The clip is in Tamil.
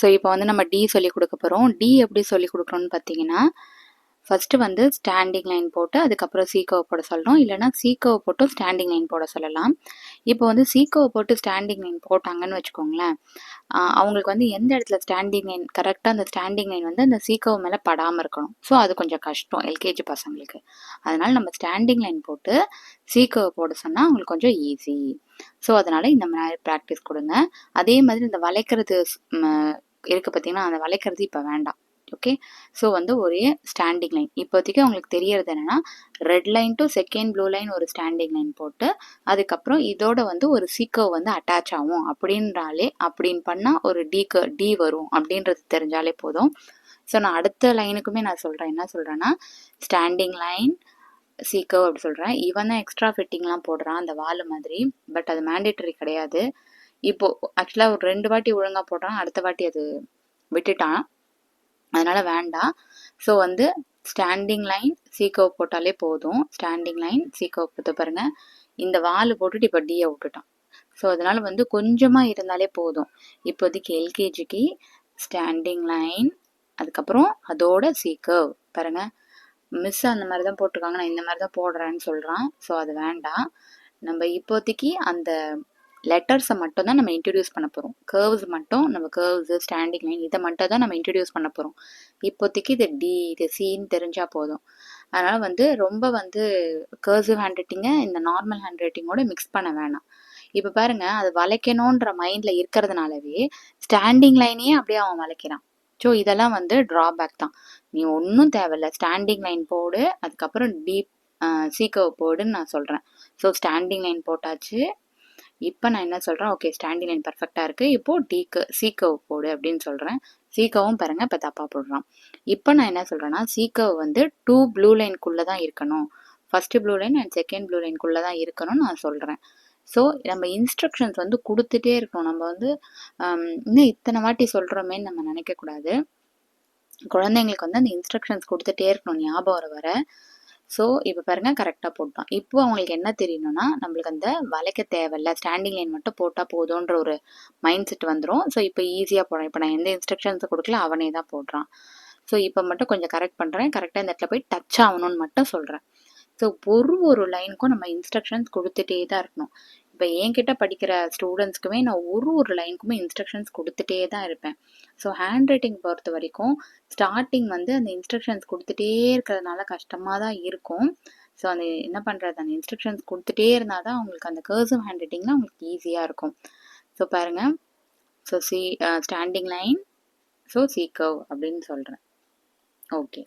ஸோ இப்போ வந்து நம்ம டி சொல்லி கொடுக்க போகிறோம். டி எப்படி சொல்லி கொடுக்குறோன்னு பார்த்தீங்கன்னா, ஃபஸ்ட்டு வந்து ஸ்டாண்டிங் லைன் போட்டு அதுக்கப்புறம் சீக்கோவை போட சொல்லணும். இல்லைனா சீக்கோவை போட்டும் ஸ்டாண்டிங் லைன் போட சொல்லலாம். இப்போ வந்து சீக்கோவை போட்டு ஸ்டாண்டிங் லைன் போட்டாங்கன்னு வச்சுக்கோங்களேன், அவங்களுக்கு வந்து எந்த இடத்துல ஸ்டாண்டிங் லைன் கரெக்டாக அந்த ஸ்டாண்டிங் லைன் வந்து அந்த சீக்கோவை மேலே படாமல் இருக்கணும். ஸோ அது கொஞ்சம் கஷ்டம் எல்கேஜி பசங்களுக்கு. அதனால் நம்ம ஸ்டாண்டிங் லைன் போட்டு சீக்கோவை போட சொன்னால் அவங்களுக்கு கொஞ்சம் ஈஸி. ஸோ அதனால் இந்த மாதிரி ப்ராக்டிஸ் கொடுங்க. அதே மாதிரி இந்த வளைக்கிறது இருக்குது பார்த்தீங்கன்னா, அந்த வளைக்கிறது இப்போ வேண்டாம். ஓகே, ஸோ வந்து ஒரே ஸ்டாண்டிங் லைன். இப்போதைக்கு உங்களுக்கு தெரியறது என்னன்னா, red line to second blue line ஒரு ஸ்டாண்டிங் லைன் போட்டு அதுக்கப்புறம் இதோட வந்து ஒரு சீக்கர்வ் வந்து அட்டாச் ஆகும் அப்படின்னு பண்ணால் ஒரு டி வரும் அப்படின்றது தெரிஞ்சாலே போதும். ஸோ நான் அடுத்த லைனுக்குமே நான் சொல்கிறேன். என்ன சொல்கிறேன்னா, ஸ்டாண்டிங் லைன் சீக்கர்வ் அப்படி சொல்கிறேன். இவன் தான் எக்ஸ்ட்ரா ஃபிட்டிங்லாம் போடுறான் அந்த வால் மாதிரி. பட் அது மேண்டேட்டரி கிடையாது. இப்போது ஆக்சுவலாக ஒரு 2 வாட்டி ஒழுங்காக போடுறான், அடுத்த வாட்டி அது விட்டுட்டான், அதனால் வேண்டாம். ஸோ வந்து ஸ்டாண்டிங் லைன் சீக்கர்வ் போட்டாலே போதும். ஸ்டாண்டிங் லைன் சீக்கர்வ் போட்டு பாருங்கள், இந்த வால் போட்டுட்டு இப்போ டியை விட்டுட்டான். ஸோ அதனால் வந்து கொஞ்சமாக இருந்தாலே போதும். இப்போதைக்கு எல்கேஜிக்கு ஸ்டாண்டிங் லைன் அதுக்கப்புறம் அதோட சீக்கர்வ் பாருங்கள். மிஸ் அந்த மாதிரி தான் போட்டிருக்காங்க, நான் இந்த மாதிரி தான் போடுறேன்னு சொல்கிறான். ஸோ அது வேண்டாம். நம்ம இப்போதைக்கு அந்த லெட்டர்ஸை மட்டும் தான் நம்ம இன்ட்ரடியூஸ் பண்ண போகிறோம். கேர்வ்ஸ் மட்டும், நம்ம கேர்வ்ஸு ஸ்டாண்டிங் லைன் இதை மட்டும் தான் நம்ம இன்ட்ரடியூஸ் பண்ண போகிறோம். இப்போதைக்கு இது டி இது சின்னு தெரிஞ்சால் போதும். அதனால் வந்து ரொம்ப வந்து கர்சிவ் ஹேண்ட் ரைட்டிங்கை இந்த நார்மல் ஹேண்ட் ரைட்டிங்கோட மிக்ஸ் பண்ண வேணாம். இப்போ பாருங்கள், அது வளைக்கணுன்ற மைண்டில் இருக்கிறதுனாலவே ஸ்டாண்டிங் லைனையே அப்படியே அவன் வளைக்கிறான். ஸோ இதெல்லாம் வந்து ட்ராபேக் தான். நீ ஒன்றும் தேவையில்ல, ஸ்டாண்டிங் லைன் போடு, அதுக்கப்புறம் டீப் சீக்கர்வ் போடுன்னு நான் சொல்கிறேன். ஸோ ஸ்டாண்டிங் லைன் போட்டாச்சு. இப்போ நான் என்ன சொல்கிறேன், ஓகே ஸ்டாண்டிங் லைன் பர்ஃபெக்டாக இருக்குது, இப்போது சீக்கர்வ் போடு அப்படின்னு சொல்கிறேன். சீக்கர்வும் பாருங்கள் இப்போ தப்பாக போடுறான். இப்போ நான் என்ன சொல்கிறேன்னா, சீக்கர்வ் வந்து 2 ப்ளூ லைனுக்குள்ளே தான் இருக்கணும். First blue line and second blue லைனுக்குள்ளே தான் இருக்கணும்னு நான் சொல்கிறேன். ஸோ நம்ம இன்ஸ்ட்ரக்ஷன்ஸ் வந்து கொடுத்துட்டே இருக்கணும். நம்ம வந்து இன்னும் இத்தனை வாட்டி சொல்கிறோமேன்னு நம்ம நினைக்கக்கூடாது. குழந்தைங்களுக்கு வந்து அந்த இன்ஸ்ட்ரக்ஷன்ஸ் கொடுத்துட்டே இருக்கணும் ஞாபகம் வர. ஸோ இப்போ பாருங்கள் கரெக்டாக போட்டான். இப்போ அவங்களுக்கு என்ன தெரியணும்னா, நம்மளுக்கு அந்த வளைக்க தேவையில்ல, ஸ்டாண்டிங் லைன் மட்டும் போட்டால் போதுன்ற ஒரு மைண்ட் செட் வந்துடும். ஸோ இப்போ ஈஸியாக போடுறேன். இப்போ நான் எந்த இன்ஸ்ட்ரக்ஷன்ஸை கொடுக்கல, அவனே தான் போடுறான். ஸோ இப்போ மட்டும் கொஞ்சம் கரெக்ட் பண்ணுறேன். கரெக்டாக இந்த இடத்துல போய் டச் ஆகணும்னு மட்டும் சொல்கிறேன். ஸோ ஒரு லைனுக்கும் நம்ம இன்ஸ்ட்ரக்ஷன்ஸ் கொடுத்துட்டே தான் இருக்கணும். இப்போ என்கிட்ட படிக்கிற ஸ்டூடெண்ட்ஸ்க்குமே நான் ஒரு லைனுக்குமே இன்ஸ்ட்ரக்ஷன்ஸ் கொடுத்துட்டே தான் இருப்பேன். ஸோ ஹேண்ட் ரைட்டிங் பொறுத்த வரைக்கும் ஸ்டார்டிங் வந்து அந்த இன்ஸ்ட்ரக்ஷன்ஸ் கொடுத்துட்டே இருக்கிறதுனால கஷ்டமாக தான் இருக்கும். ஸோ அந்த என்ன பண்ணுறது, அந்த இன்ஸ்ட்ரக்ஷன்ஸ் கொடுத்துட்டே இருந்தால் தான் அவங்களுக்கு அந்த கர்சிவ் ஹேண்ட் ரைட்டிங்கில் அவங்களுக்கு ஈஸியாக இருக்கும். ஸோ பாருங்கள், ஸோ ஸ்டாண்டிங் லைன், ஸோ சீக்கர்வ் அப்படின்னு சொல்கிறேன். ஓகே.